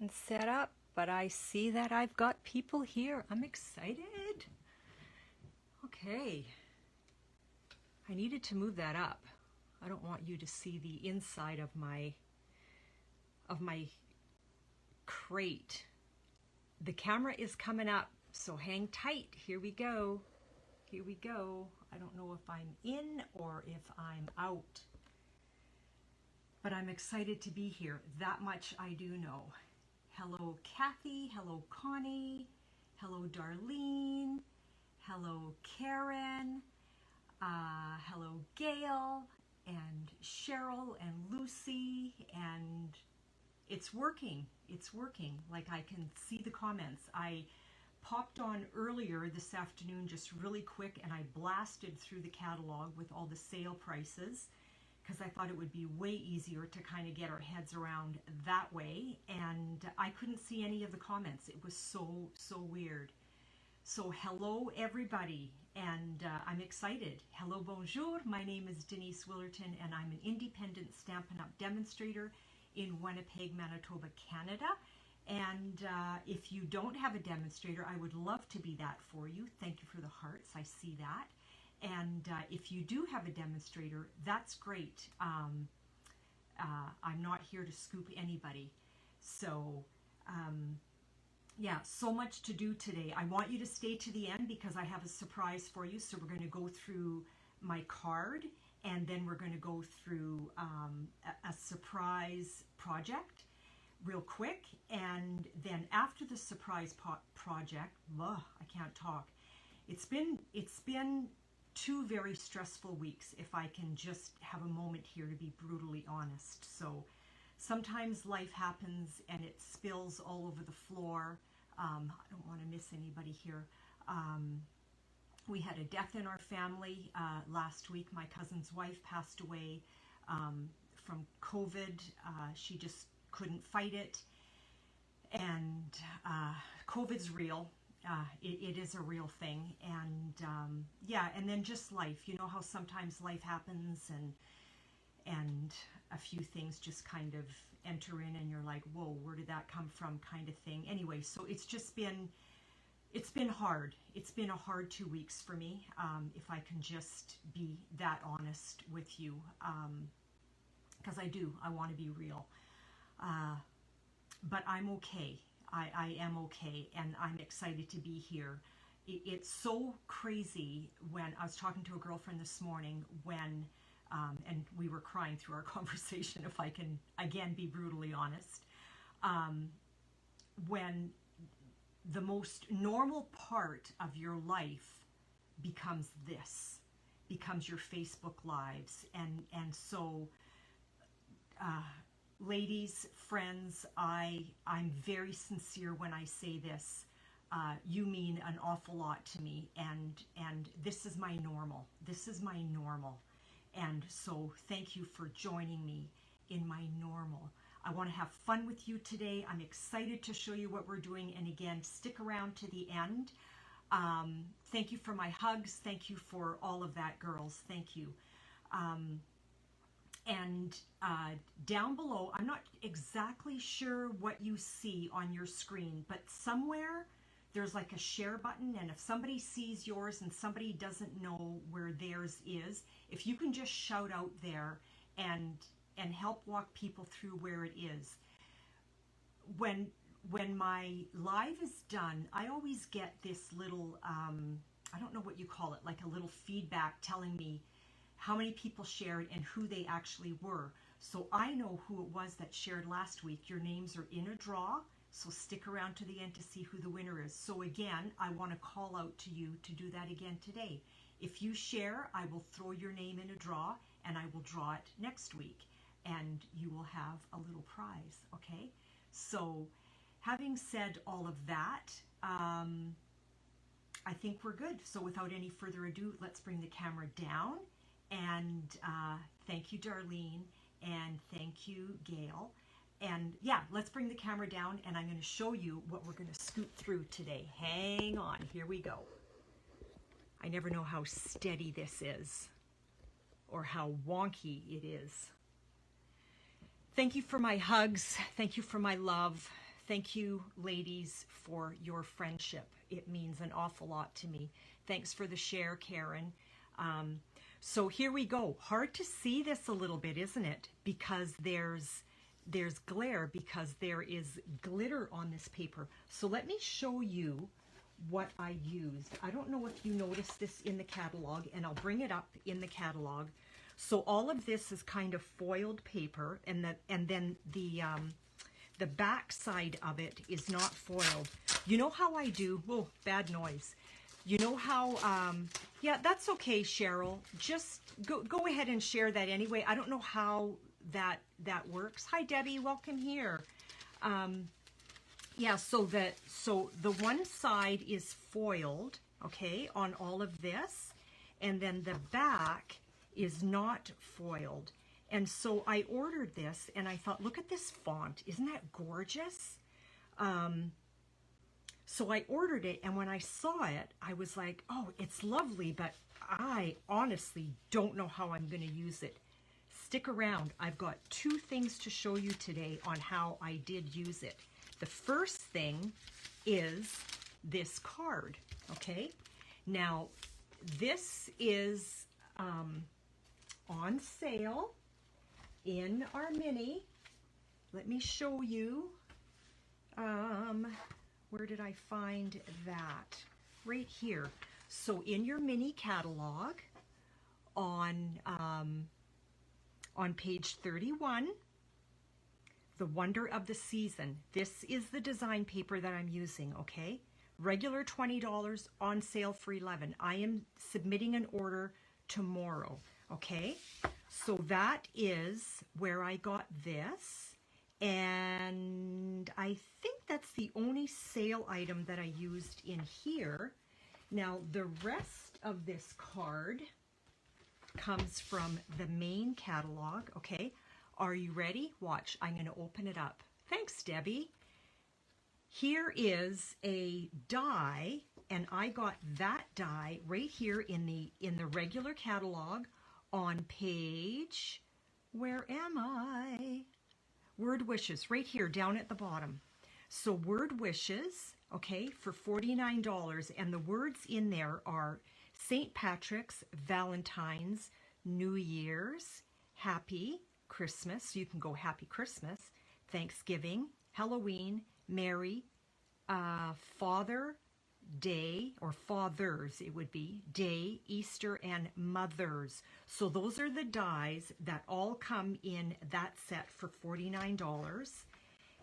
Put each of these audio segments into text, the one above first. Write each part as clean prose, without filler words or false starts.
getting set up, but I see that I've got people here. I'm excited. Okay. I needed to move that up. I don't want you to see the inside of my crate. The camera is coming up, so hang tight. Here we go. Here we go. I don't know if I'm in or if I'm out, but I'm excited to be here. That much I do know. Hello, Kathy. Hello, Connie. Hello, Darlene. Hello, Karen. Hello, Gail and Cheryl and Lucy. And it's working. It's working. Like, I can see the comments. I popped on earlier this afternoon just really quick, and I blasted through the catalog with all the sale prices because I thought it would be way easier to kind of get our heads around that way, and I couldn't see any of the comments. It was so weird. So hello everybody, and I'm excited. Hello, bonjour. My name is Denise Willerton, and I'm an independent Stampin' Up demonstrator in Winnipeg, Manitoba, Canada. And if you don't have a demonstrator, I would love to be that for you. Thank you for the hearts. I see that. And if you do have a demonstrator, that's great. I'm not here to scoop anybody. So yeah, so much to do today. I want you to stay to the end because I have a surprise for you. So we're going to go through my card, and then we're going to go through a surprise project real quick. And then after the surprise project, I can't talk. It's been 2 very stressful weeks, if I can just have a moment here to be brutally honest. So sometimes life happens and it spills all over the floor. I don't want to miss anybody here. We had a death in our family last week. My cousin's wife passed away from COVID. She just couldn't fight it. And COVID's real. It is a real thing. And yeah, and then just life. You know how sometimes life happens and a few things just kind of enter in and you're like, whoa, where did that come from, kind of thing. Anyway, so it's been hard. It's been a hard 2 weeks for me, if I can just be that honest with you, because I want to be real. But I'm okay. I am okay, and I'm excited to be here. It's so crazy. When I was talking to a girlfriend this morning, and we were crying through our conversation, if I can, again, be brutally honest, when the most normal part of your life becomes your Facebook lives. And so, ladies, friends, I'm very sincere when I say this. You mean an awful lot to me, and this is my normal. This is my normal. And so thank you for joining me in my normal. I want to have fun with you today. I'm excited to show you what we're doing. And again, stick around to the end. Thank you for my hugs. Thank you for all of that, girls. Thank you. And down below, I'm not exactly sure what you see on your screen, but somewhere there's like a share button, and if somebody sees yours and somebody doesn't know where theirs is, if you can just shout out there and help walk people through where it is. When my live is done, I always get this little, I don't know what you call it, like a little feedback telling me how many people shared and who they actually were. So I know who it was that shared last week. Your names are in a draw, so stick around to the end to see who the winner is. So again, I want to call out to you to do that again today. If you share, I will throw your name in a draw, and I will draw it next week, and you will have a little prize, okay? So having said all of that, I think we're good. So without any further ado, let's bring the camera down. And thank you, Darlene, and thank you, Gail. And yeah, let's bring the camera down, and I'm going to show you what we're going to scoot through today. Hang on, here we go. I never know how steady this is or how wonky it is. Thank you for my hugs. Thank you for my love. Thank you, ladies, for your friendship. It means an awful lot to me. Thanks for the share, Karen. So here we go. Hard to see this a little bit, isn't it? Because there's glare, because there is glitter on this paper. So let me show you what I used. I don't know if you noticed this in the catalog, and I'll bring it up in the catalog. So all of this is kind of foiled paper, and then the back side of it is not foiled. You know how I do? Oh, bad noise. You know how, yeah, that's okay, Cheryl. Just go ahead and share that anyway. I don't know how that works. Hi, Debbie, welcome here. Yeah, so the one side is foiled, okay, on all of this, and then the back is not foiled. And so I ordered this, and I thought, look at this font. Isn't that gorgeous? So I ordered it, and when I saw it, I was like, oh, it's lovely, but I honestly don't know how I'm going to use it. Stick around. I've got two things to show you today on how I did use it. The first thing is this card, okay? Now, this is on sale in our mini. Let me show you. Where did I find that? Right here. So in your mini catalog on page 31, The Wonder of the Season. This is the design paper that I'm using, okay? Regular $20, on sale for $11. I am submitting an order tomorrow, okay? So that is where I got this. And I think that's the only sale item that I used in here. Now, the rest of this card comes from the main catalog, okay? Are you ready? Watch, I'm going to open it up. Thanks, Debbie. Here is a die, and I got that die right here in the regular catalog on page, where am I? Word Wishes, right here, down at the bottom. So Word Wishes, okay, for $49, and the words in there are St. Patrick's, Valentine's, New Year's, Happy Christmas, so you can go Happy Christmas, Thanksgiving, Halloween, Merry, Father Day, or Fathers it would be, Day, Easter, and Mothers. So those are the dies that all come in that set for $49.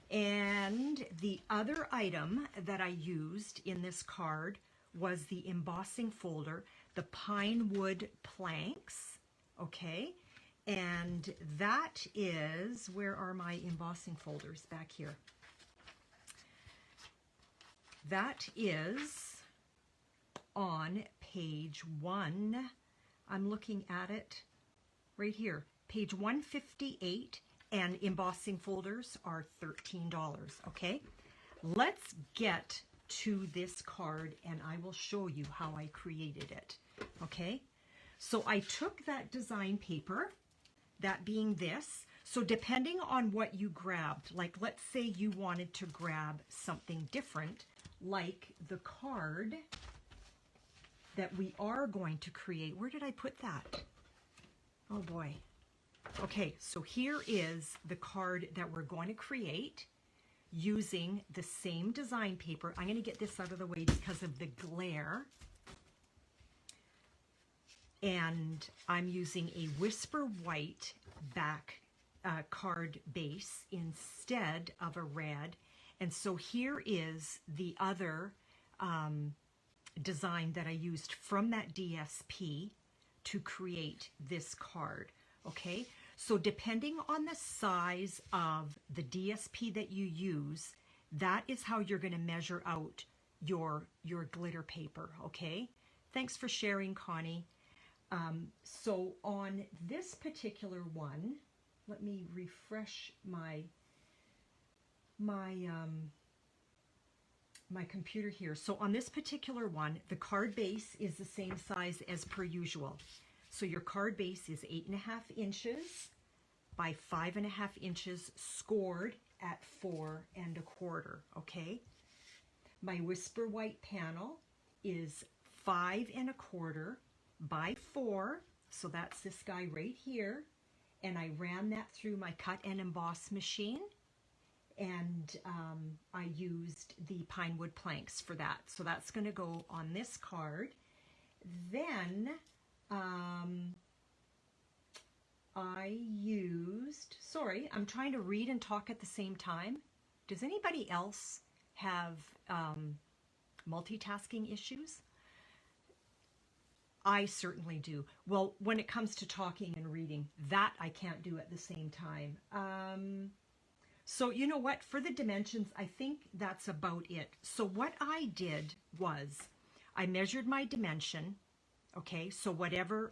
And the other item that I used in this card was the embossing folder, the pine wood planks, okay? And that is, where are my embossing folders? Back here. That is on page 1. I'm looking at it right here. Page 158, and embossing folders are $13, okay? Let's get to this card, and I will show you how I created it, okay? So I took that design paper, that being this. So depending on what you grabbed, like let's say you wanted to grab something different, like the card that we are going to create. Where did I put that? Oh boy. Okay, so here is the card that we're going to create using the same design paper. I'm going to get this out of the way because of the glare. And I'm using a Whisper White back card base instead of a red. And so here is the other design that I used from that DSP to create this card, okay? So depending on the size of the DSP that you use, that is how you're going to measure out your glitter paper, okay? Thanks for sharing, Connie. So on this particular one, let me refresh my computer here. So on this particular one, the card base is the same size as per usual. So your card base is 8.5 inches by 5.5 inches scored at 4 1/4, okay? My Whisper White panel is 5 1/4 by 4, so that's this guy right here, and I ran that through my cut and emboss machine, and I used the pine wood planks for that, so that's going to go on this card. Then I used, sorry, I'm trying to read and talk at the same time. Does anybody else have multitasking issues? I certainly do. Well, when it comes to talking and reading, that I can't do at the same time. So you know what, for the dimensions, I think that's about it. So what I did was I measured my dimension, okay, so whatever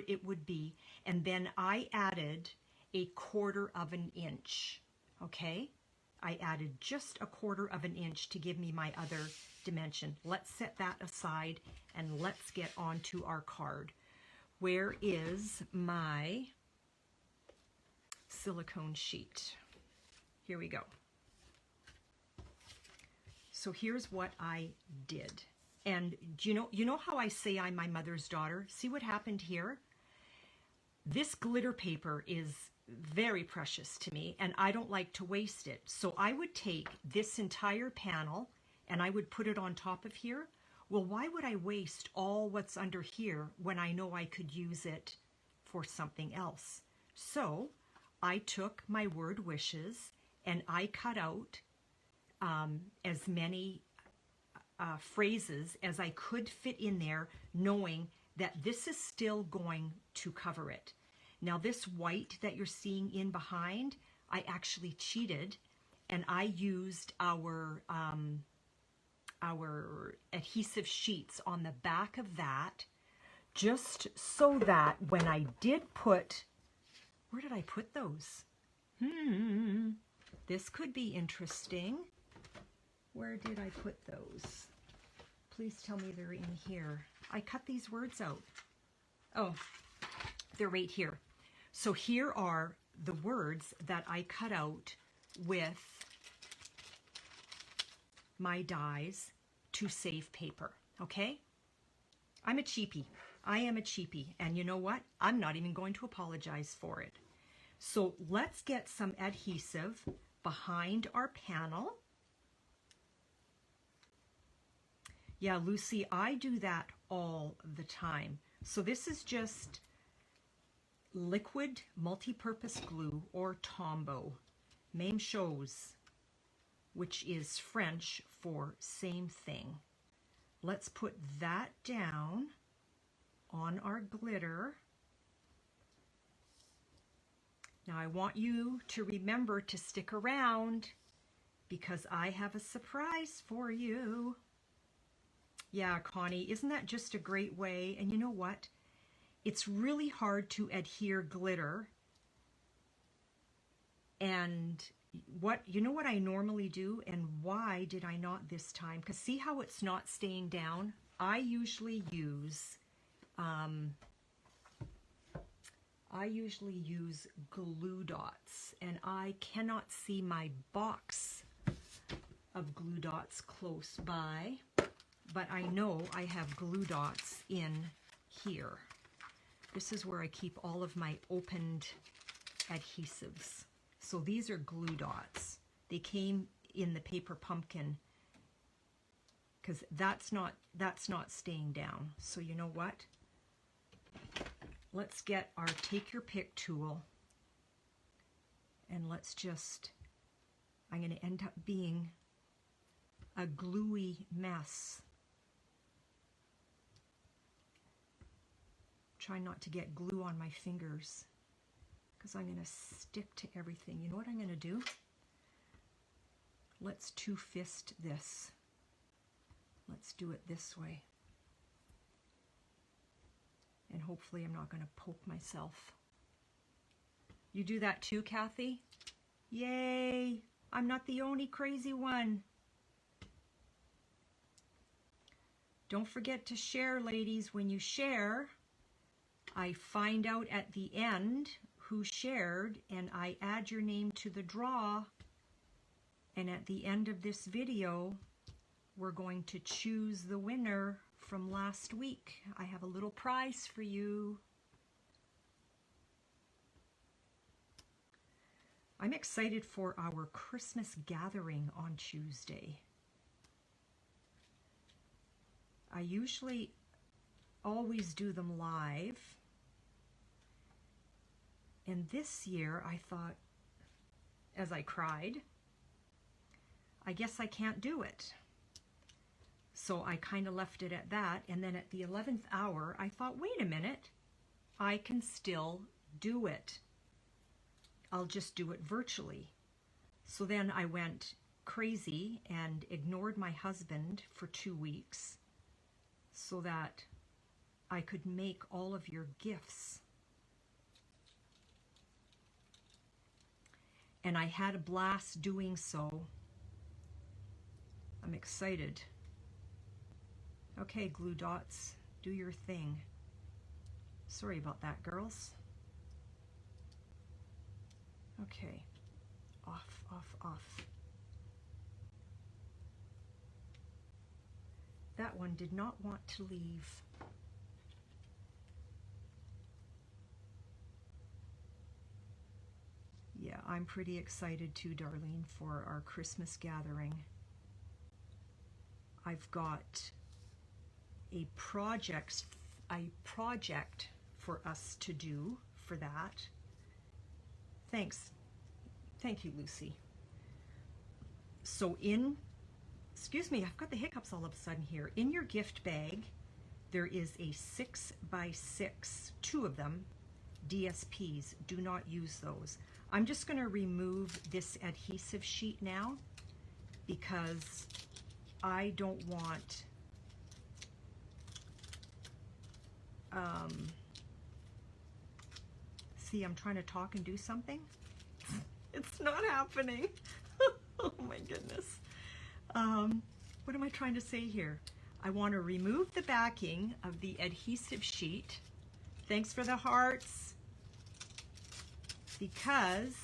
it would be, and then I added 1/4 of an inch, okay? I added just 1/4 of an inch to give me my other dimension. Let's set that aside and let's get onto our card. Where is my silicone sheet? Here we go. So here's what I did. And you know how I say I'm my mother's daughter? See what happened here? This glitter paper is very precious to me, and I don't like to waste it. So I would take this entire panel and I would put it on top of here. Well, why would I waste all what's under here when I know I could use it for something else? So I took my word wishes and I cut out as many phrases as I could fit in there, knowing that this is still going to cover it. Now this white that you're seeing in behind, I actually cheated and I used our adhesive sheets on the back of that, just so that when I did put, where did I put those? This could be interesting. Where did I put those? Please tell me they're in here. I cut these words out. Oh, they're right here. So here are the words that I cut out with my dies to save paper, okay? I'm a cheapie. I am a cheapie. And you know what? I'm not even going to apologize for it. So let's get some adhesive behind our panel. Yeah, Lucy, I do that all the time. So this is just liquid multi-purpose glue, or Tombow, même chose, which is French for same thing. Let's put that down on our glitter. Now I want you to remember to stick around because I have a surprise for you. Yeah, Connie, isn't that just a great way? And you know what? It's really hard to adhere glitter. And you know what I normally do, and why did I not this time? Because see how it's not staying down? I usually use glue dots, and I cannot see my box of glue dots close by, but I know I have glue dots in here. This is where I keep all of my opened adhesives. So these are glue dots. They came in the paper pumpkin because that's not staying down. So you know what? Let's get our take your pick tool, and let's just, I'm going to end up being a gluey mess. Try not to get glue on my fingers because I'm going to stick to everything. You know what I'm going to do? Let's two-fist this. Let's do it this way. And hopefully I'm not going to poke myself. You do that too, Kathy? Yay! I'm not the only crazy one. Don't forget to share, ladies. When you share, I find out at the end who shared, and I add your name to the draw. And at the end of this video, we're going to choose the winner from last week. I have a little prize for you. I'm excited for our Christmas gathering on Tuesday. I usually always do them live. And this year I thought, as I cried, I guess I can't do it. So I kind of left it at that. And then at the 11th hour, I thought, wait a minute, I can still do it. I'll just do it virtually. So then I went crazy and ignored my husband for 2 weeks so that I could make all of your gifts. And I had a blast doing so. I'm excited. Okay, glue dots, do your thing. Sorry about that, girls. Okay, off, off, off. That one did not want to leave. Yeah, I'm pretty excited too, Darlene, for our Christmas gathering. I've got a project for us to do for that. Thanks. Thank you, Lucy. So excuse me, I've got the hiccups all of a sudden here. In your gift bag, there is a 6x6, 2 of them, DSPs. Do not use those. I'm just going to remove this adhesive sheet now because I don't want see, I'm trying to talk and do something. It's not happening. Oh my goodness. What am I trying to say here? I want to remove the backing of the adhesive sheet. Thanks for the hearts. Because,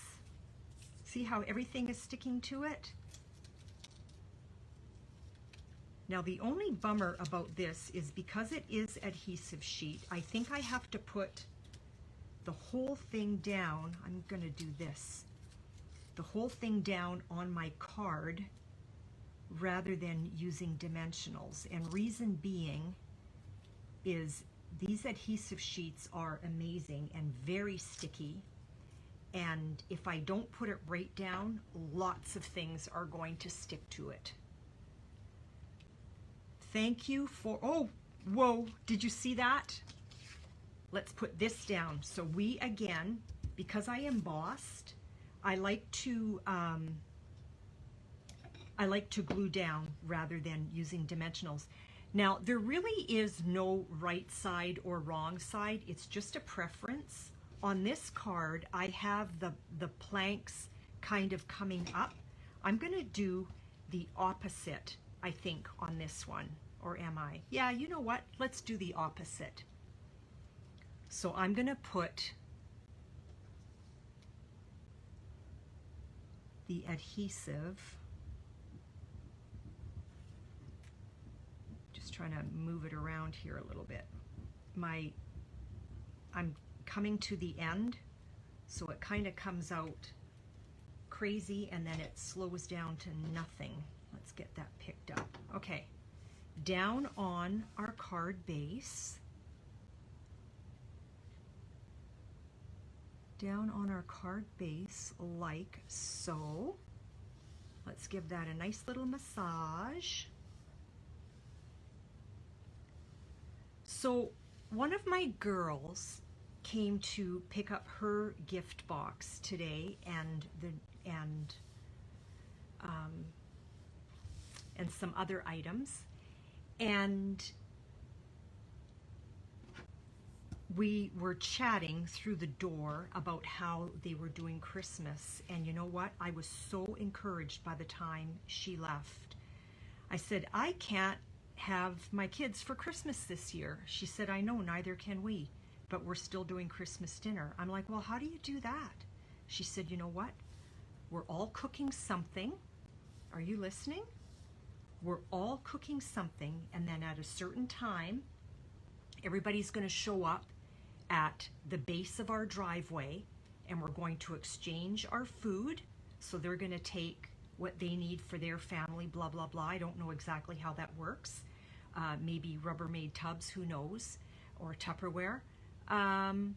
see how everything is sticking to it? Now the only bummer about this is because it is adhesive sheet, I think I have to put the whole thing down. I'm going to do this. The whole thing down on my card rather than using dimensionals. And reason being is these adhesive sheets are amazing and very sticky. And if I don't put it right down, lots of things are going to stick to it. Thank you for, oh, whoa, did you see that? Let's put this down. So we, again, because I embossed, I like to glue down rather than using dimensionals. Now, there really is no right side or wrong side. It's just a preference. On this card, I have the planks kind of coming up. I'm going to do the opposite, I think, on this one. Or am I? Yeah, you know what? Let's do the opposite. So I'm going to put the adhesive, just trying to move it around here a little bit. I'm coming to the end, so it kind of comes out crazy and then it slows down to nothing. Let's get that picked up. Okay, down on our card base. Down on our card base like so. Let's give that a nice little massage. So one of my girls came to pick up her gift box today and some other items, and we were chatting through the door about how they were doing Christmas. And you know what? I was so encouraged by the time she left. I said, I can't have my kids for Christmas this year. She said, I know, neither can we, but we're still doing Christmas dinner. I'm like, well, how do you do that? She said, you know what? We're all cooking something, Are you listening? We're all cooking something, and then at a certain time, everybody's going to show up at the base of our driveway, and we're going to exchange our food. So they're going to take what they need for their family, blah, blah, blah. I don't know exactly how that works. Maybe Rubbermaid tubs, who knows, or Tupperware. And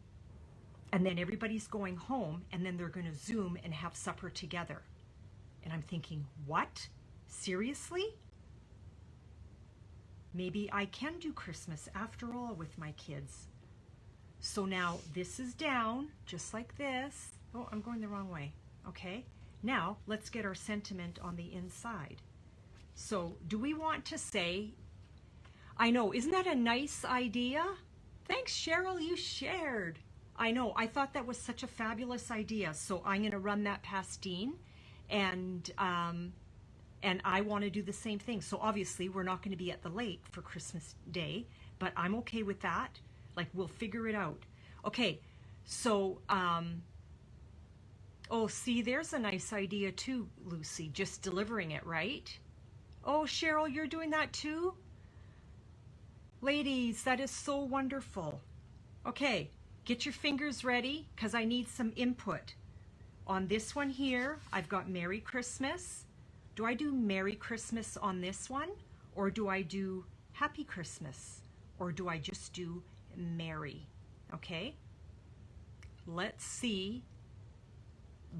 then everybody's going home, and then they're going to Zoom and have supper together. And I'm thinking, what? Seriously? Maybe I can do Christmas after all with my kids. So now this is down, just like this. Oh, I'm going the wrong way. Okay. Now let's get our sentiment on the inside. So do we want to say, I know, isn't that a nice idea? Thanks, Cheryl, you shared. I know, I thought that was such a fabulous idea. So I'm going to run that past Dean, and I want to do the same thing. So obviously we're not going to be at the lake for Christmas Day, but I'm okay with that. Like, we'll figure it out. Okay, so, oh, see, there's a nice idea too, Lucy, just delivering it, right? Oh, Cheryl, you're doing that too? Ladies, that is so wonderful. Okay, get your fingers ready, because I need some input. On this one here, I've got Merry Christmas. Do I do Merry Christmas on this one? Or do I do Happy Christmas? Or do I just do Merry? Okay? Let's see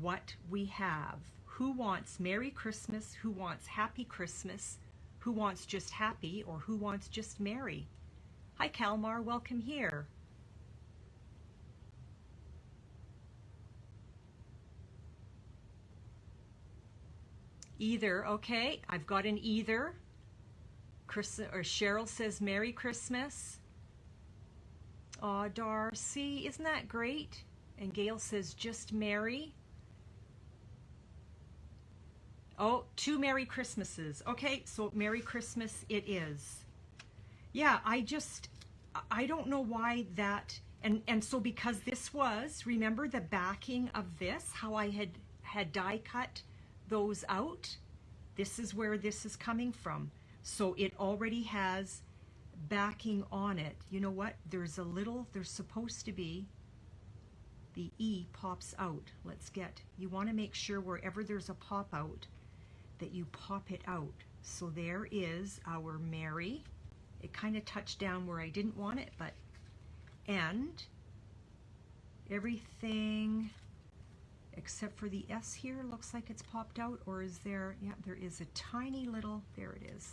what we have. Who wants Merry Christmas? Who wants Happy Christmas? Who wants just Happy? Or who wants just Merry? Hi, Kalmar. Welcome here. Either, okay, I've got an either. Cheryl says Merry Christmas. Aw, Darcy, isn't that great? And Gail says just Merry. Oh, 2 Merry Christmases. Okay, so Merry Christmas it is. Yeah, I don't know why that, and so because this was, remember the backing of this, how I had die cut those out? This is where this is coming from. So it already has backing on it. You know what? There's supposed to be, the E pops out. You want to make sure wherever there's a pop out that you pop it out. So there is our Merry. It kind of touched down where I didn't want it, but, and everything except for the S here looks like it's popped out, or is there, yeah, there is a tiny little, there it is.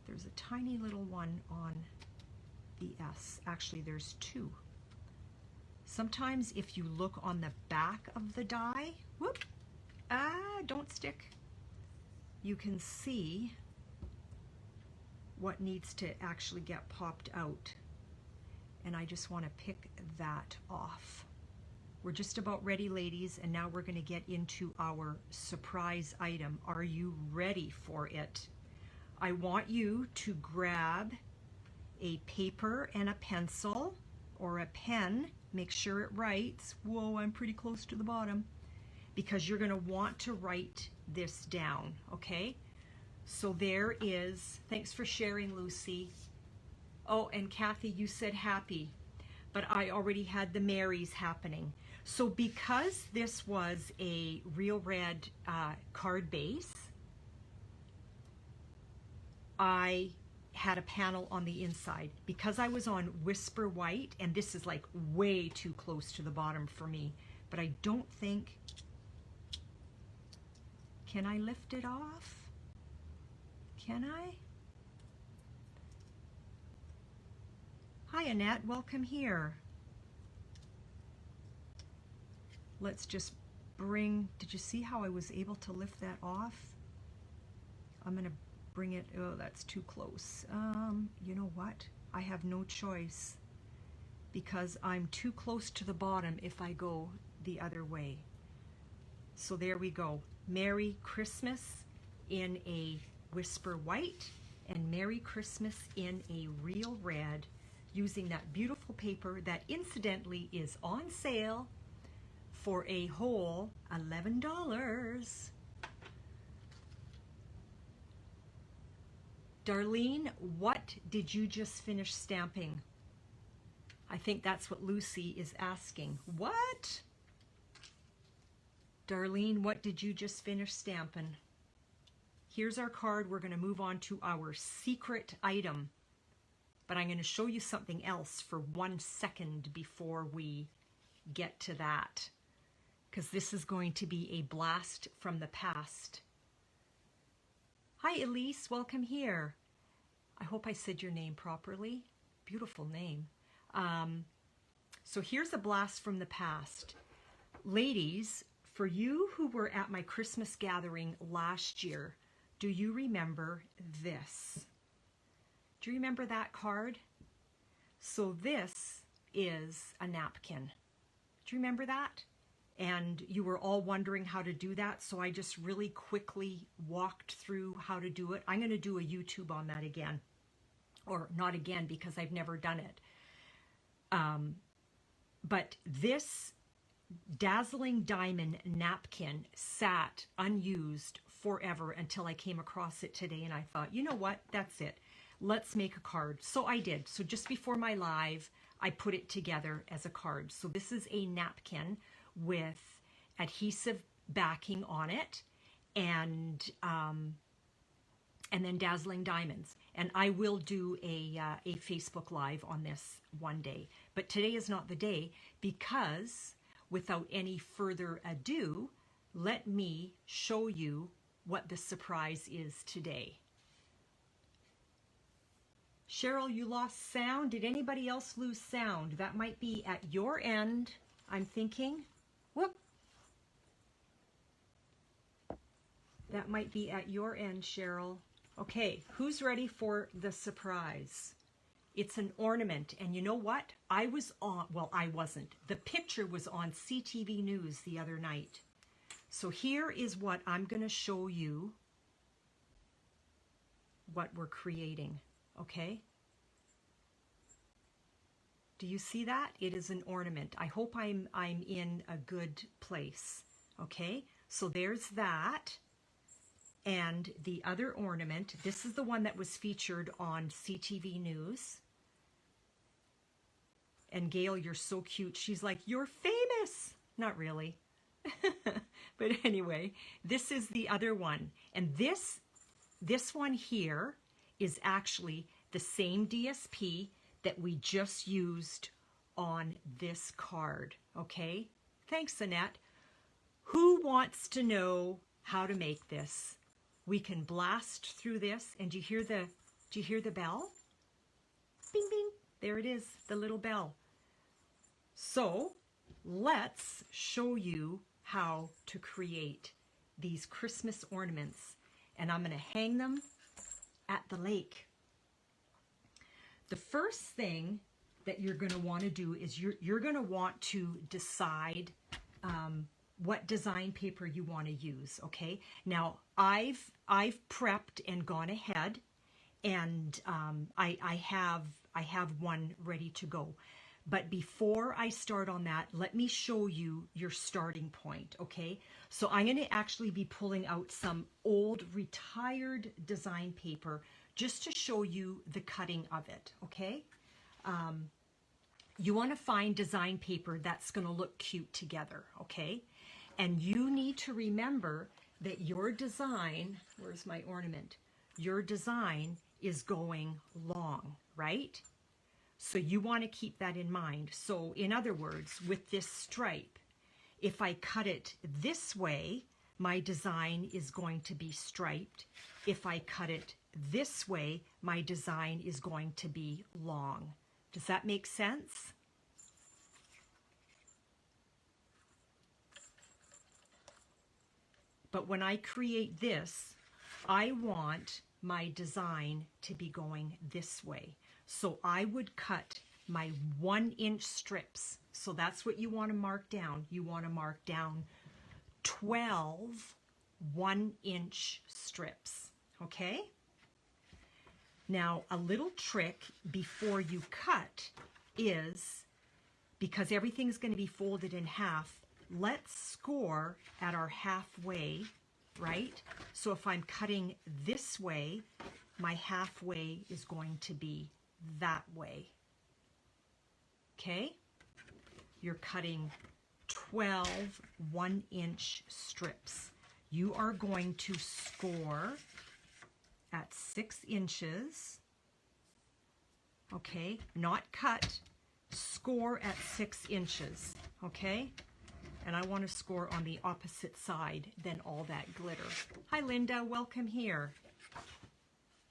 There's a tiny little one on the S. Actually, there's 2. Sometimes if you look on the back of the die, whoop, don't stick. You can see what needs to actually get popped out. And I just want to pick that off. We're just about ready, ladies, and now we're going to get into our surprise item. Are you ready for it? I want you to grab a paper and a pencil, or a pen. Make sure it writes. Whoa, I'm pretty close to the bottom. Because you're going to want to write this down, okay? So there is, thanks for sharing, Lucy. Oh, and Kathy, you said happy, but I already had the Marys happening. So because this was a real red card base, I had a panel on the inside. Because I was on Whisper White, and this is like way too close to the bottom for me, but I don't think, can I lift it off? Can I? Hi, Annette, welcome here. Let's just bring, did you see how I was able to lift that off? I'm gonna bring it, oh, that's too close. You know what? I have no choice because I'm too close to the bottom if I go the other way. So there we go. Merry Christmas in a Whisper White and Merry Christmas in a real red, using that beautiful paper that incidentally is on sale for a whole $11. Darlene, what did you just finish stamping? I think that's what Lucy is asking. What? Darlene, what did you just finish stamping? Here's our card. We're going to move on to our secret item. But I'm going to show you something else for 1 second before we get to that, because this is going to be a blast from the past. Hi, Elise. Welcome here. I hope I said your name properly. Beautiful name. So here's a blast from the past. Ladies, for you who were at my Christmas gathering last year, do you remember this? Do you remember that card? So this is a napkin. Do you remember that? And you were all wondering how to do that, so I just really quickly walked through how to do it. I'm going to do a YouTube on that again. Or not again, because I've never done it. But this dazzling diamond napkin sat unused forever until I came across it today, and I thought, you know what? That's it. Let's make a card. So I did. So just before my live, I put it together as a card. So this is a napkin with adhesive backing on it, and then dazzling diamonds. And I will do a Facebook Live on this one day. But today is not the day, because without any further ado, let me show you what the surprise is today. Cheryl, you lost sound. Did anybody else lose sound? That might be at your end, I'm thinking. Whoop. That might be at your end, Cheryl. Okay, who's ready for the surprise? It's an ornament, and you know what? I was on, well, I wasn't. The picture was on CTV News the other night. So here is what I'm going to show you, what we're creating, okay? Do you see that? It is an ornament. I hope I'm in a good place, okay? So there's that. And the other ornament, this is the one that was featured on CTV News. And Gail, you're so cute. She's like, you're famous. Not really. But anyway, this is the other one. And this one here is actually the same DSP that we just used on this card. Okay? Thanks, Annette. Who wants to know how to make this? We can blast through this, and do you hear the bell? Bing, bing. There it is, the little bell. So let's show you how to create these Christmas ornaments, and I'm going to hang them at the lake. The first thing that you're going to want to do is you're going to want to decide what design paper you want to use, okay? Now, I've prepped and gone ahead, and I have one ready to go. But before I start on that, let me show you your starting point, okay? So I'm going to actually be pulling out some old retired design paper just to show you the cutting of it, okay? You want to find design paper that's going to look cute together, okay? And you need to remember that your design, where's my ornament? Your design is going long, right? So you want to keep that in mind. So in other words, with this stripe, if I cut it this way, my design is going to be striped. If I cut it this way, my design is going to be long. Does that make sense? But when I create this, I want my design to be going this way. So I would cut my 1-inch strips. So that's what you want to mark down. You want to mark down 12 1-inch strips, okay? Now, a little trick before you cut is, because everything's going to be folded in half, let's score at our halfway, right? So if I'm cutting this way, my halfway is going to be that way. Okay? You're cutting 12 1-inch strips. You are going to score at 6 inches. Okay? Not cut. Score at 6 inches. Okay? And I want to score on the opposite side than all that glitter. Hi Linda, welcome here.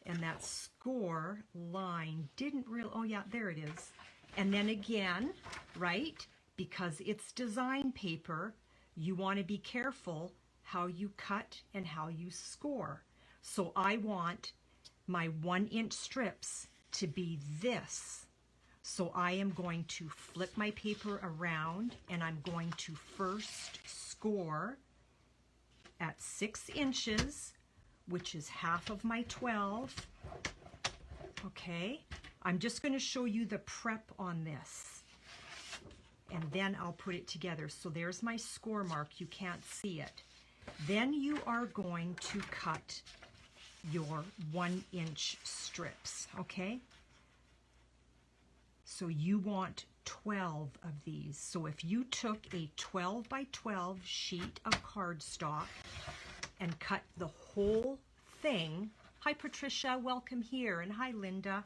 And that score line didn't really, oh yeah, there it is. And then again, right, because it's design paper, you want to be careful how you cut and how you score. So I want my 1-inch strips to be this. So I am going to flip my paper around and I'm going to first score at 6 inches, which is half of my 12. Okay, I'm just going to show you the prep on this. And then I'll put it together. So there's my score mark. You can't see it. Then you are going to cut your 1-inch strips, okay? So you want 12 of these. So if you took a 12 by 12 sheet of cardstock and cut the whole thing, hi Patricia, welcome here, and hi Linda,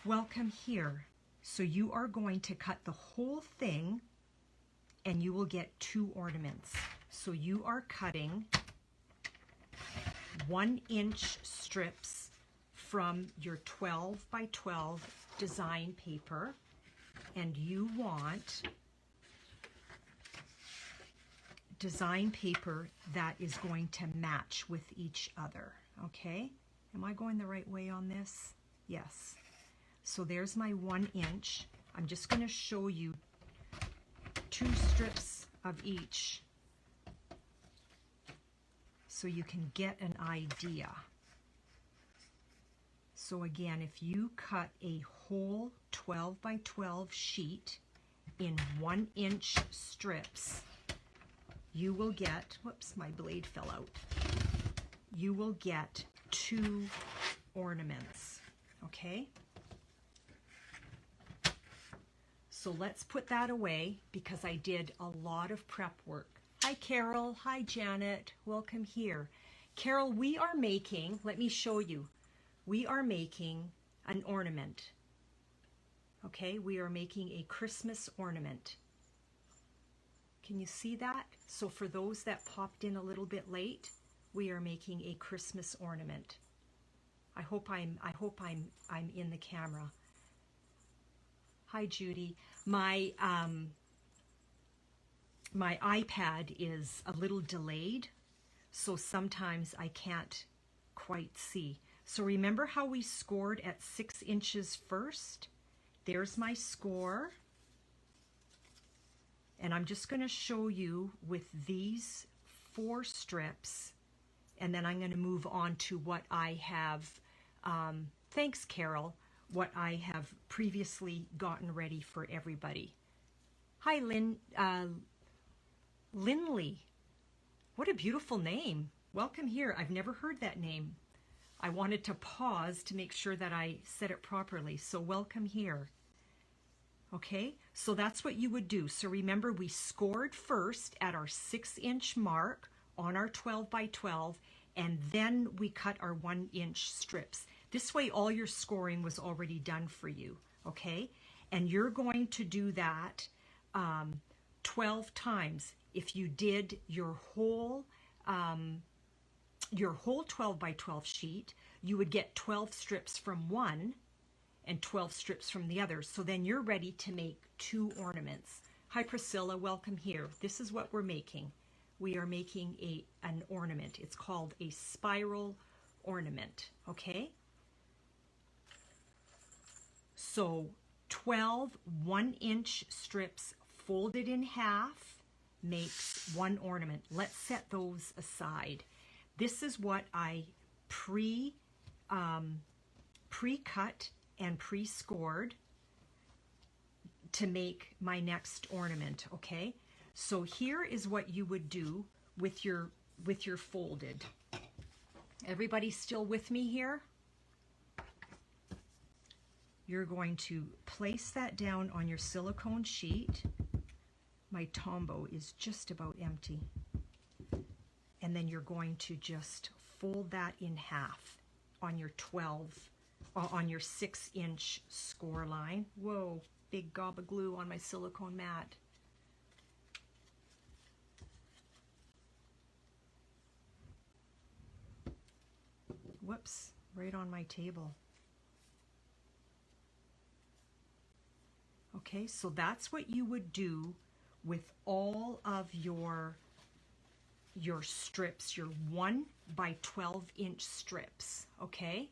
welcome here. So you are going to cut the whole thing and you will get 2 ornaments. So you are cutting 1-inch strips from your 12 by 12 design paper, and you want design paper that is going to match with each other. Okay, am I going the right way on this? Yes. So there's my 1-inch. I'm just going to show you 2 strips of each so you can get an idea. So again, if you cut a whole 12 by 12 sheet in 1-inch strips, you will get, whoops, my blade fell out. You will get 2 ornaments, okay? So let's put that away because I did a lot of prep work. Hi Carol, hi Janet, welcome here. Carol, we are making, let me show you. We are making an ornament. Okay, we are making a Christmas ornament. Can you see that? So for those that popped in a little bit late, we are making a Christmas ornament. I hope I'm in the camera. Hi Judy. My my iPad is a little delayed, so sometimes I can't quite see. So remember how we scored at 6 inches first? There's my score. And I'm just going to show you with these 4 strips, and then I'm going to move on to what I have, thanks Carol, what I have previously gotten ready for everybody. Hi Linley. What a beautiful name. Welcome here. I've never heard that name. I wanted to pause to make sure that I said it properly. So welcome here. Okay, so that's what you would do. So remember, we scored first at our 6-inch mark on our 12 by 12, and then we cut our 1-inch strips. This way all your scoring was already done for you, okay? And you're going to do that 12 times. If you did your whole 12 by 12 sheet, you would get 12 strips from one and 12 strips from the other. So then you're ready to make 2 ornaments. Hi Priscilla, welcome here. This is what we're making. We are making an ornament. It's called a spiral ornament, okay? So 12 1-inch strips folded in half makes 1 ornament. Let's set those aside. This is what I pre-cut and pre-scored to make my next ornament, okay? So here is what you would do with your folded. Everybody still with me here? You're going to place that down on your silicone sheet. My Tombow is just about empty. And then you're going to just fold that in half on your on your 6-inch score line. Whoa, big gob of glue on my silicone mat. Whoops, right on my table. Okay, so that's what you would do with all of your strips, your 1 by 12-inch strips, okay?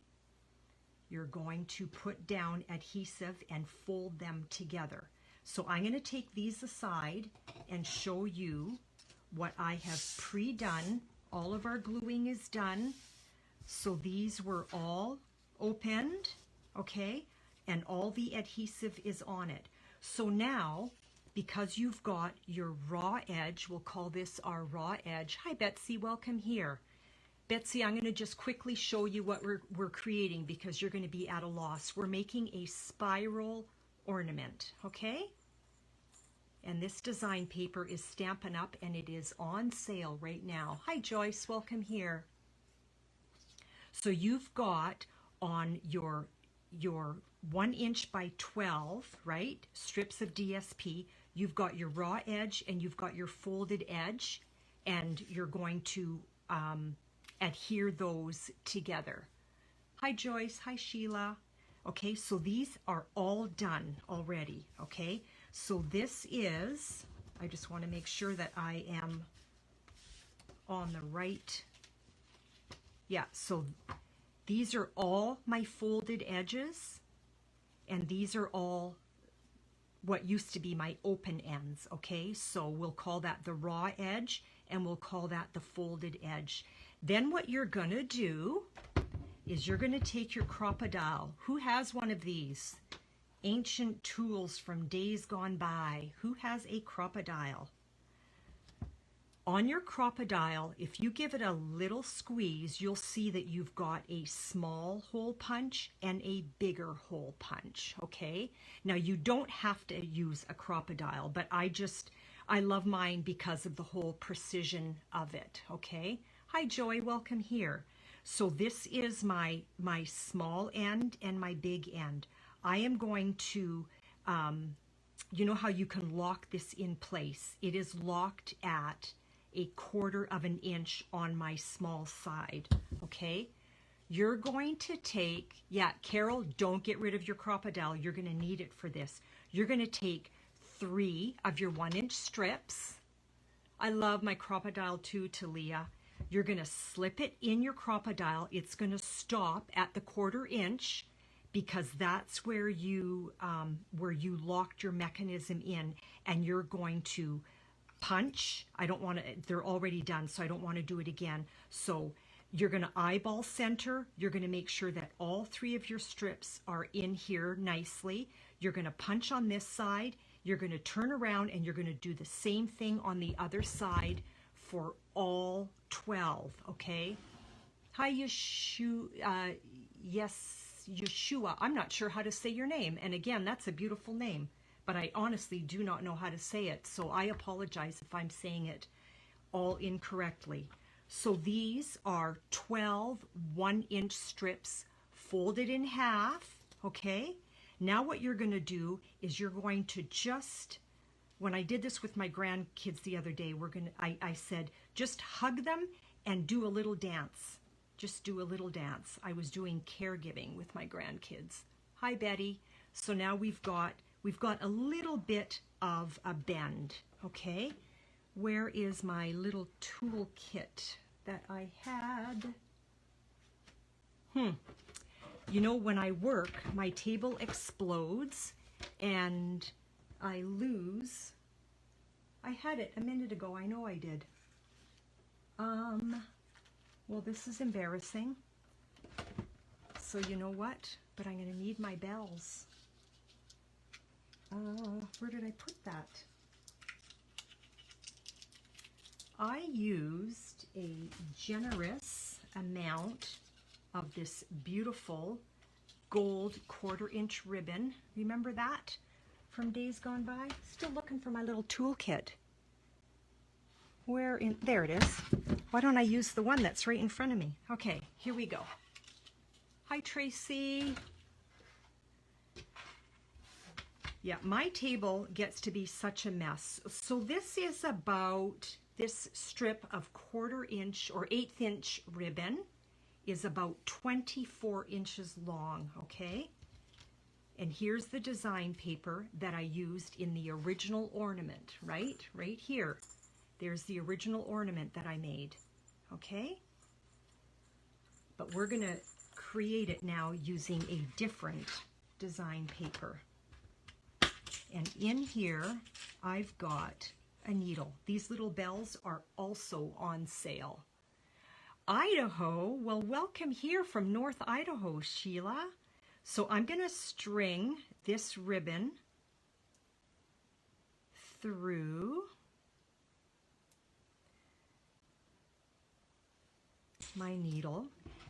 You're going to put down adhesive and fold them together. So I'm going to take these aside and show you what I have pre-done. All of our gluing is done. So these were all opened, okay? And all the adhesive is on it. So now, because you've got your raw edge, we'll call this our raw edge. Hi, Betsy, welcome here. Betsy, I'm going to just quickly show you what we're creating because you're going to be at a loss. We're making a spiral ornament, okay? And this design paper is Stampin' Up, and it is on sale right now. Hi, Joyce, welcome here. So you've got on your 1 inch by 12, right, strips of DSP, you've got your raw edge and you've got your folded edge, and you're going to adhere those together. Hi Joyce, hi Sheila. Okay, so these are all done already, okay? So this is, I just want to make sure that I am on the right, yeah, so these are all my folded edges, and these are all what used to be my open ends, okay? So we'll call that the raw edge, and we'll call that the folded edge. Then what you're gonna do is you're gonna take your crocodile. Who has one of these? Ancient tools from days gone by. Who has a crocodile? On your crocodile, if you give it a little squeeze, you'll see that you've got a small hole punch and a bigger hole punch, okay? Now you don't have to use a crocodile, but I love mine because of the whole precision of it, okay? Hi Joy, welcome here. So this is my small end and my big end. I am going to, you know how you can lock this in place? It is locked at a 1/4 of an inch on my small side, okay? You're going to take, yeah, Carol, don't get rid of your crocodile. You're going to need it for this. You're going to take 3 of your 1-inch strips. I love my crocodile too, Talia. You're going to slip it in your crocodile. It's going to stop at the 1/4 inch because that's where you locked your mechanism in, and you're going to punch. I don't want to, they're already done, so I don't want to do it again. So you're going to eyeball center. You're going to make sure that all 3 of your strips are in here nicely. You're going to punch on this side. You're going to turn around, and you're going to do the same thing on the other side for all 12, okay? Hi, Yeshua. Yes, Yeshua. I'm not sure how to say your name. And again, that's a beautiful name, but I honestly do not know how to say it, so I apologize if I'm saying it all incorrectly. So these are 12 1-inch strips folded in half, okay? Now what you're going to do is you're going to just, when I did this with my grandkids the other day, I said, just hug them and do a little dance. Just do a little dance. I was doing caregiving with my grandkids. Hi, Betty. So now we've got a little bit of a bend, okay? Where is my little tool kit that I had? You know, when I work, my table explodes and I lose. I had it a minute ago. I know I did. Well, this is embarrassing. So you know what? But I'm going to need my bells. Where did I put that? I used a generous amount of this beautiful gold 1/4 inch ribbon. Remember that from days gone by? Still looking for my little toolkit. There it is. Why don't I use the one that's right in front of me? Okay, here we go. Hi, Tracy. Yeah, my table gets to be such a mess. So this is about, this strip of 1/4 inch or 1/8 inch ribbon is about 24 inches long, okay? And here's the design paper that I used in the original ornament, right? Right here. There's the original ornament that I made, okay? But we're gonna create it now using a different design paper. And in here, I've got a needle. These little bells are also on sale. Idaho, well, welcome here from North Idaho, Sheila. So I'm gonna string this ribbon through my needle,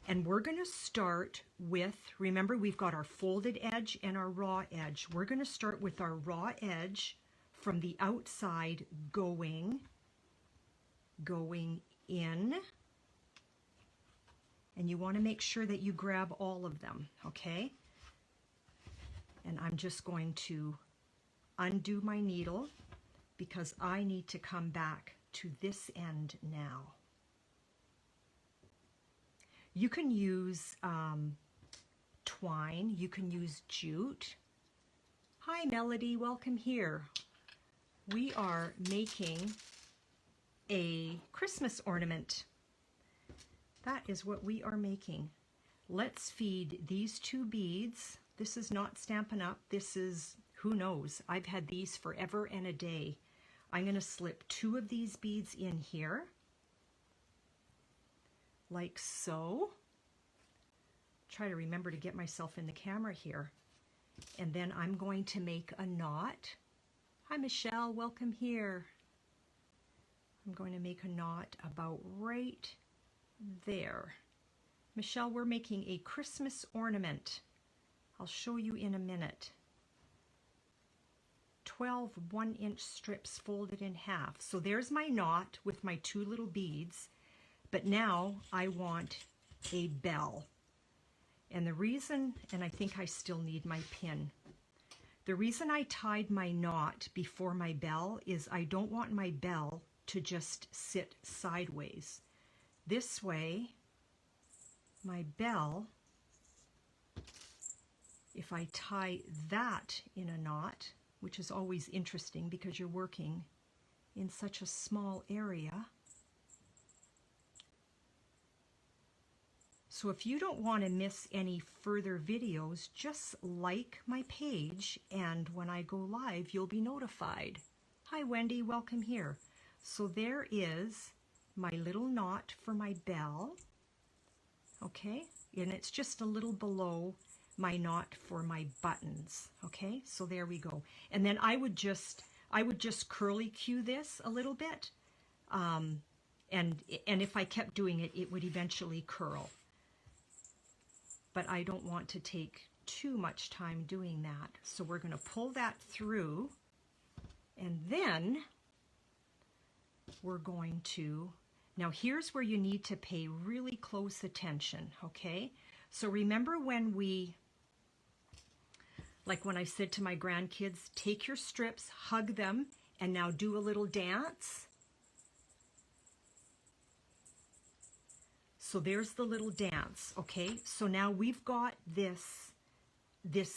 and we're going to start with, remember we've got our folded edge and our raw edge. We're going to start with our raw edge from the outside going in, and you want to make sure that you grab all of them, okay? And I'm just going to undo my needle because I need to come back to this end now. You can use twine, you can use jute. Hi Melody, welcome here. We are making a Christmas ornament. That is what we are making. Let's feed these 2 beads. This is not Stampin' Up, this is, who knows, I've had these forever and a day. I'm going to slip 2 of these beads in here. Like so. Try to remember to get myself in the camera here. And then I'm going to make a knot. Hi Michelle, welcome here. I'm going to make a knot about right there. Michelle, we're making a Christmas ornament. I'll show you in a minute. 12 1-inch strips folded in half. So there's my knot with my 2 little beads. But now I want a bell. And the reason, and I think I still need my pin. The reason I tied my knot before my bell is I don't want my bell to just sit sideways. This way, my bell, if I tie that in a knot, which is always interesting because you're working in such a small area. So if you don't want to miss any further videos, just like my page, and when I go live, you'll be notified. Hi Wendy, welcome here. So there is my little knot for my bell, okay? And it's just a little below my knot for my buttons, okay? So there we go. And then I would just curly cue this a little bit, and if I kept doing it, it would eventually curl. But I don't want to take too much time doing that. So we're going to pull that through, and then we're going to, now here's where you need to pay really close attention, okay? So remember when we, like when I said to my grandkids, take your strips, hug them, and now do a little dance? So there's the little dance, okay? So now we've got this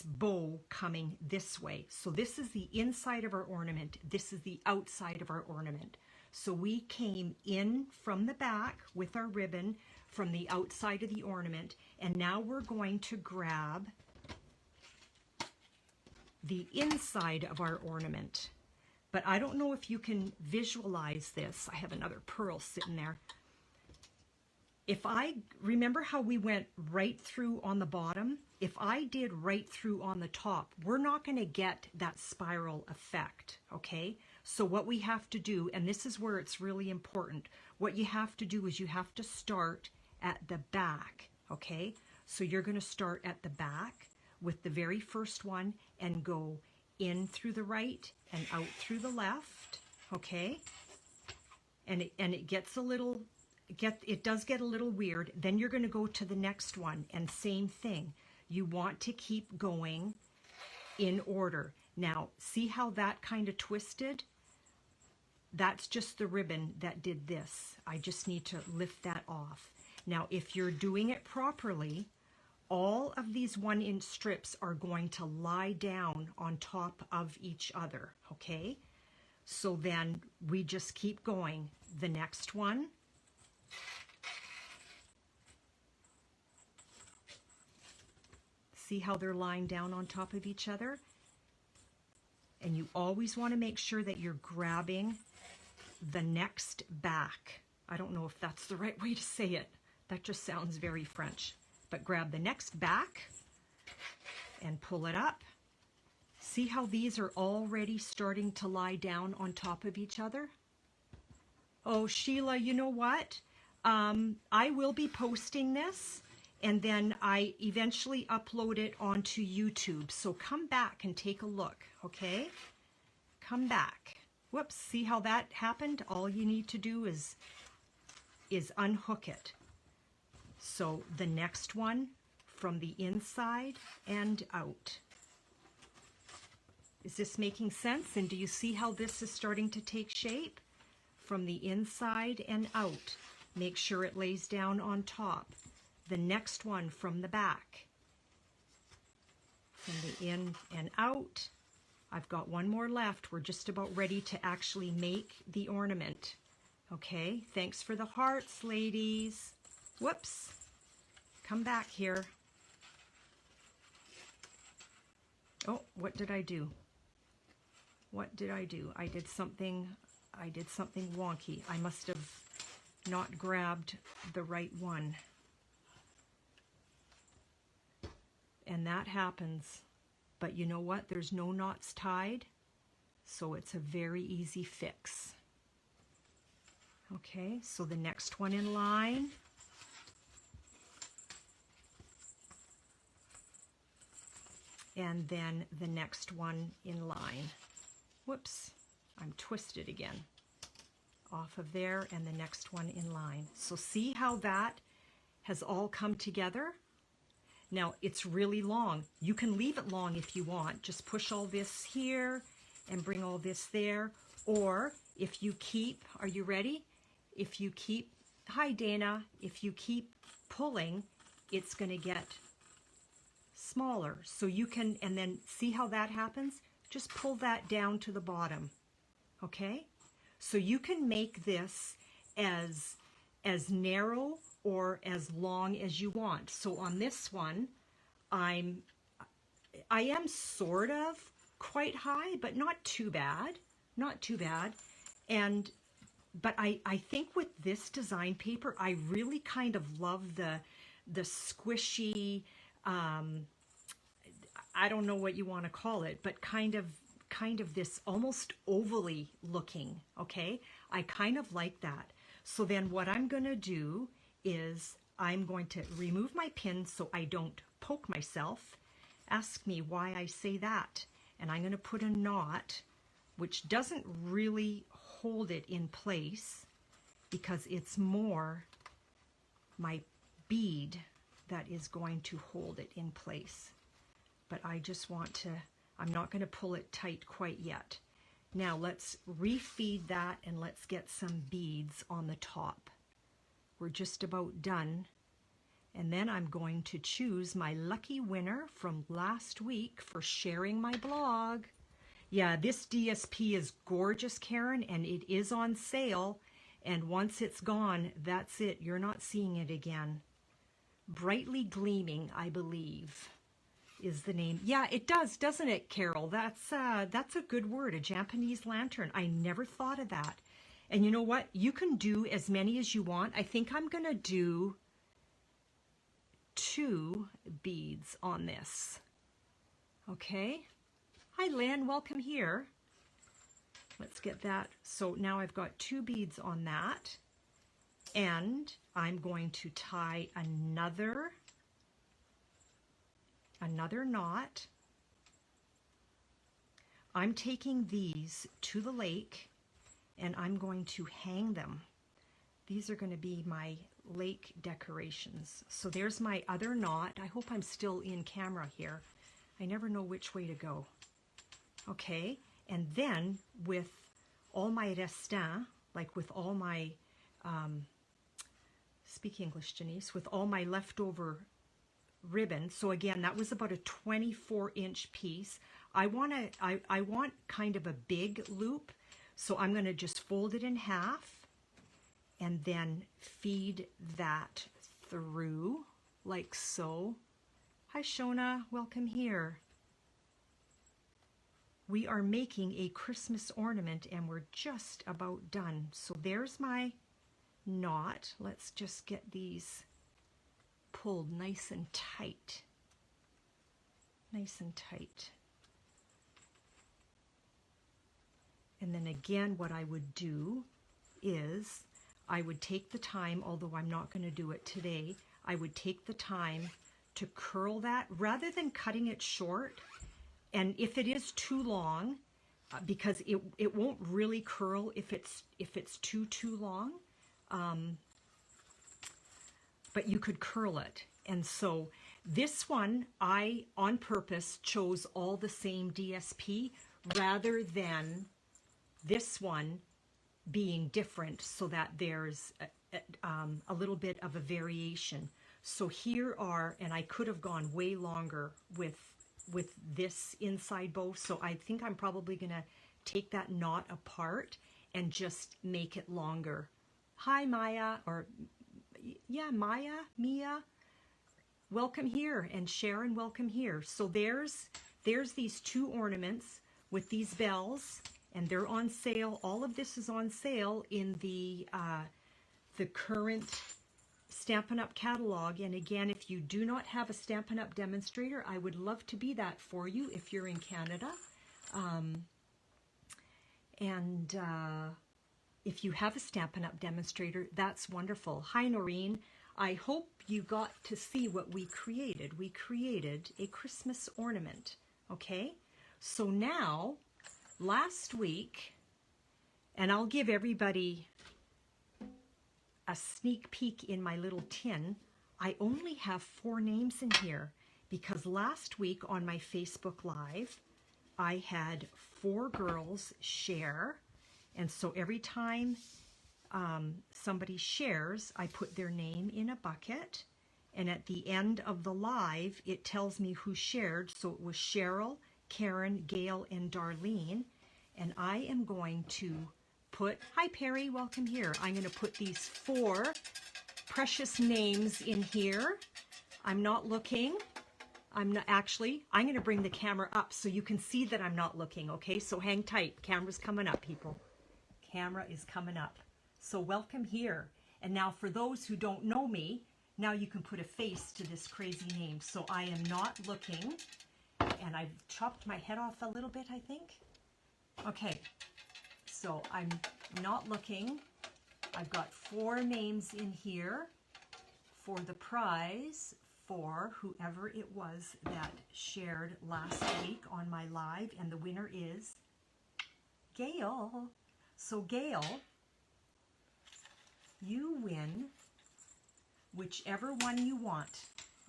bow coming this way. So this is the inside of our ornament. This is the outside of our ornament. So we came in from the back with our ribbon from the outside of the ornament, and now we're going to grab the inside of our ornament. But I don't know if you can visualize this. I have another pearl sitting there. If I remember how we went right through on the bottom, if I did right through on the top, we're not going to get that spiral effect, okay? So what we have to do, and this is where it's really important, what you have to do is you have to start at the back, okay? So you're going to start at the back with the very first one and go in through the right and out through the left, okay? And it gets a little, it does get a little weird. Then you're going to go to the next one and same thing. You want to keep going in order. Now, see how that kind of twisted? That's just the ribbon that did this. I just need to lift that off. Now, if you're doing it properly, all of these 1-inch strips are going to lie down on top of each other, okay? So then we just keep going. The next one. See how they're lying down on top of each other? And you always want to make sure that you're grabbing the next back. I don't know if that's the right way to say it. That just sounds very French. But grab the next back and pull it up. See how these are already starting to lie down on top of each other? Oh, Sheila, you know what? I will be posting this, and then I eventually upload it onto YouTube. So come back and take a look, okay? Come back. Whoops, see how that happened? All you need to do is unhook it. So the next one from the inside and out. Is this making sense? And do you see how this is starting to take shape? From the inside and out. Make sure it lays down on top. The next one from the back. From the in and out. I've got one more left. We're just about ready to actually make the ornament. Okay, thanks for the hearts, ladies. Whoops. Come back here. Oh, what did I do? What did I do? I did something wonky. I must have not grabbed the right one. And that happens. But you know what? There's no knots tied, so it's a very easy fix. Okay, so the next one in line. And then the next one in line. Whoops, I'm twisted again. Off of there, and the next one in line. So see how that has all come together? Now, it's really long. You can leave it long if you want. Just push all this here and bring all this there. Or if you keep, are you ready? If you keep, hi Dana, if you keep pulling, it's going to get smaller. So you can, and then see how that happens? Just pull that down to the bottom, okay? So you can make this as narrow or as long as you want. So on this one, I am sort of quite high, but not too bad, not too bad. But I think with this design paper, I really kind of love the squishy, I don't know what you want to call it, but kind of this almost ovally looking, okay? I kind of like that. So then what I'm going to do is I'm going to remove my pin so I don't poke myself. Ask me why I say that. And I'm going to put a knot, which doesn't really hold it in place because it's more my bead that is going to hold it in place. But I just want to, I'm not going to pull it tight quite yet. Now let's refeed that and let's get some beads on the top. We're just about done. And then I'm going to choose my lucky winner from last week for sharing my blog. Yeah, this DSP is gorgeous, Karen, and it is on sale. And once it's gone, that's it. You're not seeing it again. Brightly Gleaming, I believe, is the name. Yeah, it does, doesn't it, Carol? That's a good word, a Japanese lantern. I never thought of that. And you know what? You can do as many as you want. I think I'm going to do 2 beads on this. Okay. Hi, Lynn. Welcome here. Let's get that. So now I've got 2 beads on that. end, I'm going to tie another knot. I'm taking these to the lake and I'm going to hang them. These are going to be my lake decorations. So there's my other knot. I hope I'm still in camera here. I never know which way to go. Okay, and then with all my restant, like with all my, speak English, Denise, with all my leftover ribbon. So again, that was about a 24-inch piece. I want kind of a big loop. So I'm going to just fold it in half and then feed that through like so. Hi Shona, welcome here. We are making a Christmas ornament and we're just about done. So there's my knot. Let's just get these pulled nice and tight. Nice and tight. And then again, what I would do is I would take the time, although I'm not going to do it today, I would take the time to curl that rather than cutting it short. And if it is too long, because it won't really curl if it's too long, but you could curl it. And so this one, I on purpose chose all the same DSP rather than this one being different, so that there's a little bit of a variation. So here are, and I could have gone way longer with this inside bow, so I think I'm probably gonna take that knot apart and just make it longer. Hi Maya, or yeah, Mia, welcome here, and Sharon, welcome here. So there's these two ornaments with these bells, and they're on sale. All of this is on sale in the current Stampin' Up catalog. And again, if you do not have a Stampin' Up demonstrator, I would love to be that for you if you're in Canada. If you have a Stampin' Up demonstrator, that's wonderful. Hi, Noreen. I hope you got to see what we created. We created a Christmas ornament, okay? So now, last week, and I'll give everybody a sneak peek in my little tin, I only have 4 names in here because last week on my Facebook Live, I had 4 girls share. And so every time somebody shares, I put their name in a bucket. And at the end of the live, it tells me who shared. So it was Cheryl, Karen, Gail, and Darlene. And I am going to put, hi Perry, welcome here. I'm going to put these 4 precious names in here. I'm not looking. I'm going to bring the camera up so you can see that I'm not looking, okay? So hang tight. Camera's coming up, people. Camera is coming up. So welcome here. And now for those who don't know me, now you can put a face to this crazy name. So I am not looking, and I've chopped my head off a little bit, I think. Okay, so I'm not looking. I've got 4 names in here for the prize for whoever it was that shared last week on my live, and the winner is Gail. So Gail, you win whichever one you want,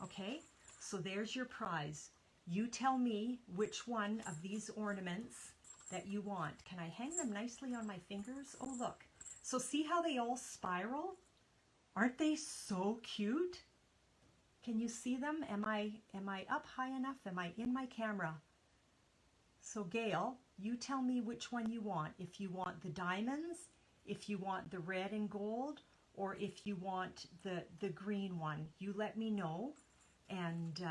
okay? So there's your prize. You tell me which one of these ornaments that you want. Can I hang them nicely on my fingers? Oh, look. So see how they all spiral? Aren't they so cute? Can you see them? Am I up high enough? Am I in my camera? So Gail, you tell me which one you want. If you want the diamonds, if you want the red and gold, or if you want the green one. You let me know. And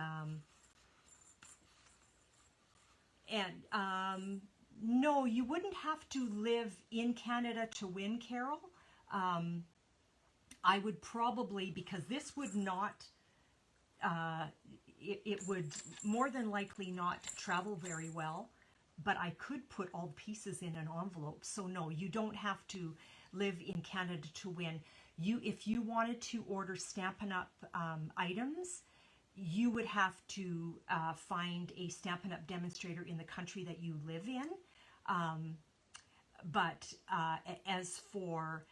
no, you wouldn't have to live in Canada to win, Carol. I would probably, because this would not, it would more than likely not travel very well, but I could put all the pieces in an envelope. So no, you don't have to live in Canada to win. if you wanted to order Stampin' Up items, you would have to find a Stampin' Up demonstrator in the country that you live in. But as for,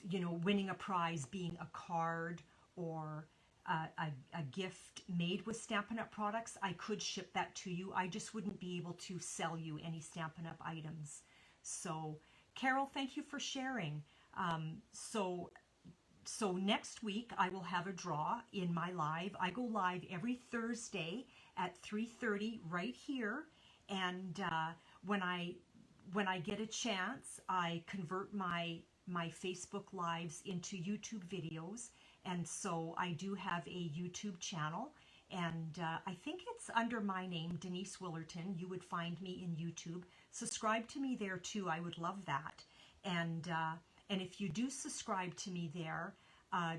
you know, winning a prize being a card or a gift made with Stampin' Up products, I could ship that to you. I just wouldn't be able to sell you any Stampin' Up items. So, Carol, thank you for sharing. So next week I will have a draw in my live. I go live every Thursday at 3:30 right here, and when I get a chance, I convert my Facebook lives into YouTube videos, and so I do have a YouTube channel, and I think it's under my name, Denise Willerton. You would find me in YouTube. Subscribe to me there too. I would love that. And if you do subscribe to me there,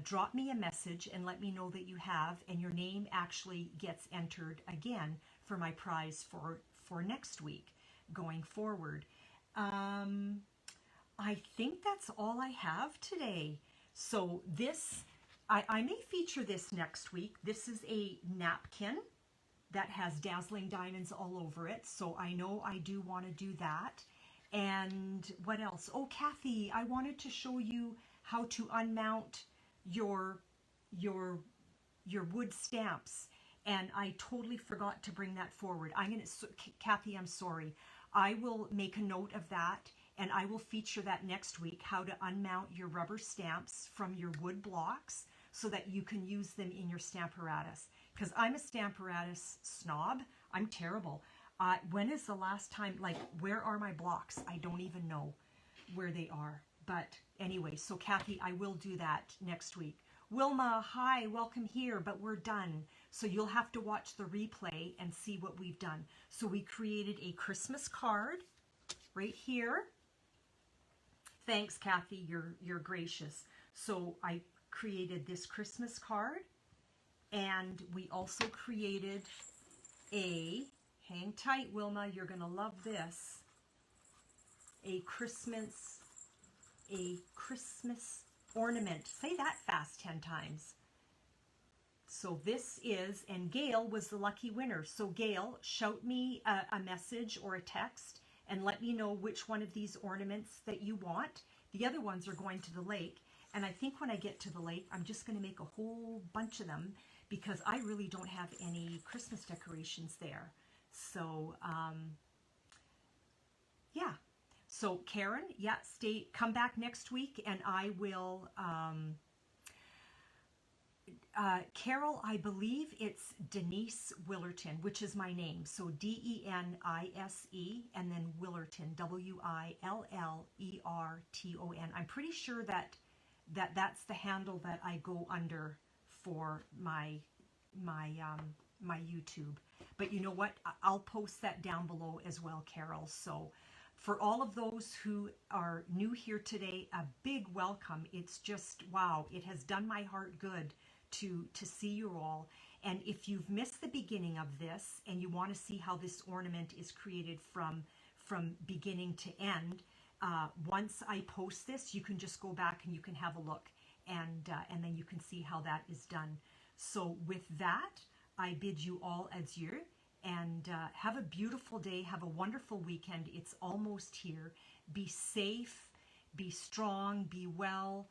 drop me a message and let me know that you have, and your name actually gets entered again for my prize for next week going forward. I think that's all I have today. So this, I may feature this next week. This is a napkin that has dazzling diamonds all over it. So I know I do want to do that. And what else? Oh, Kathy, I wanted to show you how to unmount your wood stamps, and I totally forgot to bring that forward. Kathy, I'm sorry. I will make a note of that, and I will feature that next week, how to unmount your rubber stamps from your wood blocks so that you can use them in your Stamparatus. Because I'm a Stamparatus snob. I'm terrible. When is the last time, like, where are my blocks? I don't even know where they are. But anyway, so Kathy, I will do that next week. Wilma, hi, welcome here, but we're done. So you'll have to watch the replay and see what we've done. So we created a Christmas card right here. Thanks, Kathy, you're gracious. So I created this Christmas card, and we also created a, hang tight, Wilma, you're gonna love this, a Christmas ornament. Say that fast 10 times. So this is, and Gail was the lucky winner. So Gail, shout me a message or a text and let me know which one of these ornaments that you want. The other ones are going to the lake. And I think when I get to the lake, I'm just going to make a whole bunch of them because I really don't have any Christmas decorations there. So, yeah. So Karen, yeah, come back next week, and I will, Carol, I believe it's Denise Willerton, which is my name. So Denise, and then Willerton, Willerton. I'm pretty sure that's the handle that I go under for my YouTube. But you know what? I'll post that down below as well, Carol. So for all of those who are new here today, a big welcome. It's just, wow, it has done my heart good to see you all. And if you've missed the beginning of this and you want to see how this ornament is created from beginning to end, once I post this, you can just go back and you can have a look, and then you can see how that is done. So with that, I bid you all adieu, and have a beautiful day. Have a wonderful weekend. It's almost here. Be safe, be strong, be well,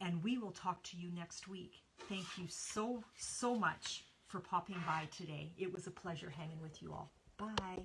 and we will talk to you next week. Thank you so much for popping by today. It was a pleasure hanging with you all. Bye.